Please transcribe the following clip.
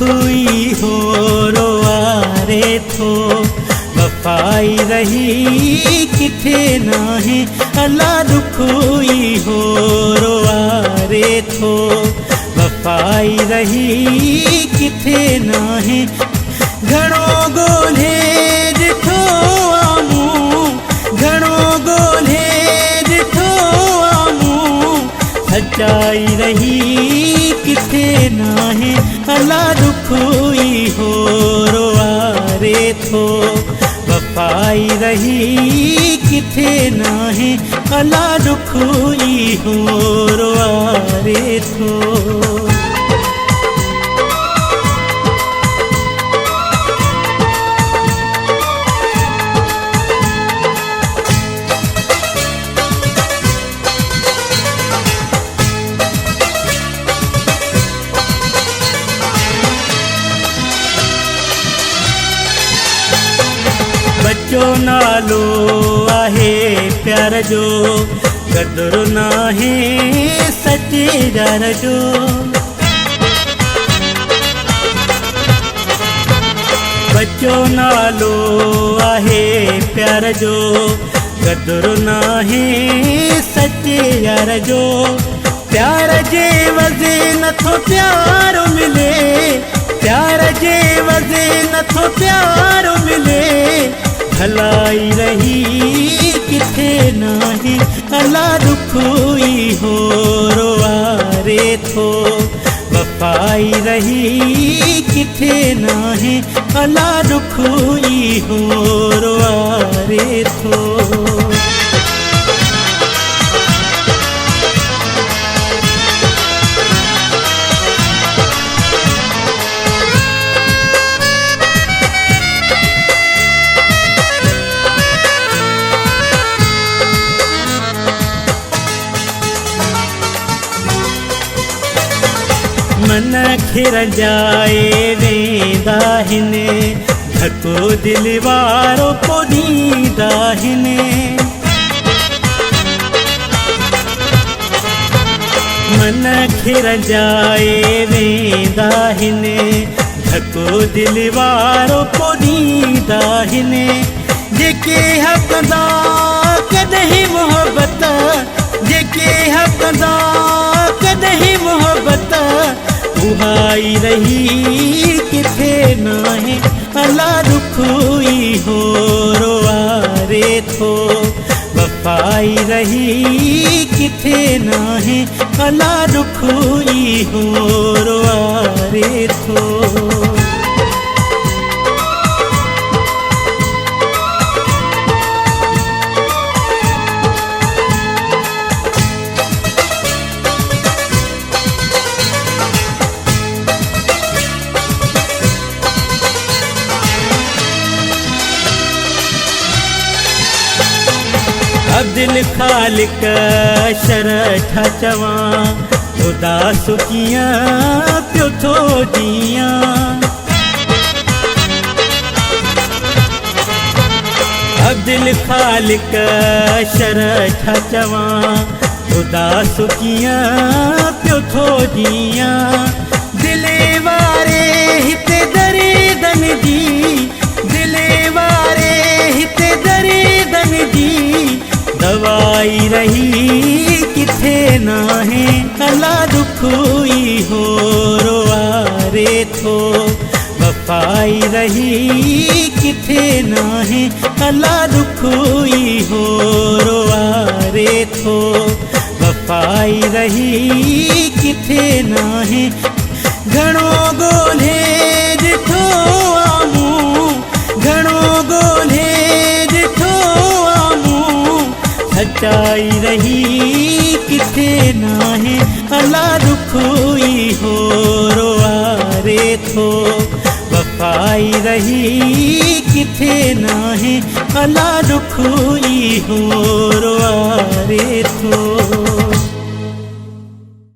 दुखी हो रोआरे थो वफाई रही किथे नाहे अला दुखी हो रोआरे थो वफाई रही किथे नाहे घणो ॻोल्हे ॾिठो आमूं घणो ॻोल्हे ॾिठो आमूं सचाई रही किथे नाहे अला दुखी हो रोआरे थो वफाई रही किथे नाहे अला दुखी हो रोआरे थो। बच्चो नालो आहे प्यार जो क़दुरु नाहे सचे यार जो बच्चो नालो आहे प्यार जो क़दुरु नाहे सचे यार जो प्यार जे वज़े नथो प्यार मिले प्यार जे वज़े नथो प्यार मिले भलाई रही किथे नाहे अला दुखी हो रोआरे थो वफाई रही किथे नाहे अला दुखी हो रोआरे थो। मन खे रंजाए वेंदा आहिनि धको दिल वारो को ॾींदा आहिनि मन खे रंजाए वेंदा आहिनि धको दिल वारो को ॾींदा आहिनि जेके हक़दा कॾहिं मोहबत जेके हक़दा कॾहिं मोहबत उहाई रही किथे नाहे अला दुखी हो रोआरे थो वफाई रही किथे नाहे अला दुखी हो रोआरे थो। दिल खालिक शरठ चवां उदास कीअं पियो थो जीअं दिल खालिक शरठ चवां उदास कीअं पियो थो जीअं दिले वारे हिते दरीदन जी दिले वारे हिते दरीदन जी दवाई रही किथे नाहे अला दुखी हो रोआरे थो वफाई रही किथे नाहे अला दुखी हो रोआरे थो वफाई रही किथे नाहे घणो ॻोल्हे ॾिठो आमूं घणो ॻोल्हे ॾिठो आमूं सचाई रही किथे नाहे अला दुखी हो रोआरे थो वफाई रही किथे नाहे अला दुखी हो रोआरे थो।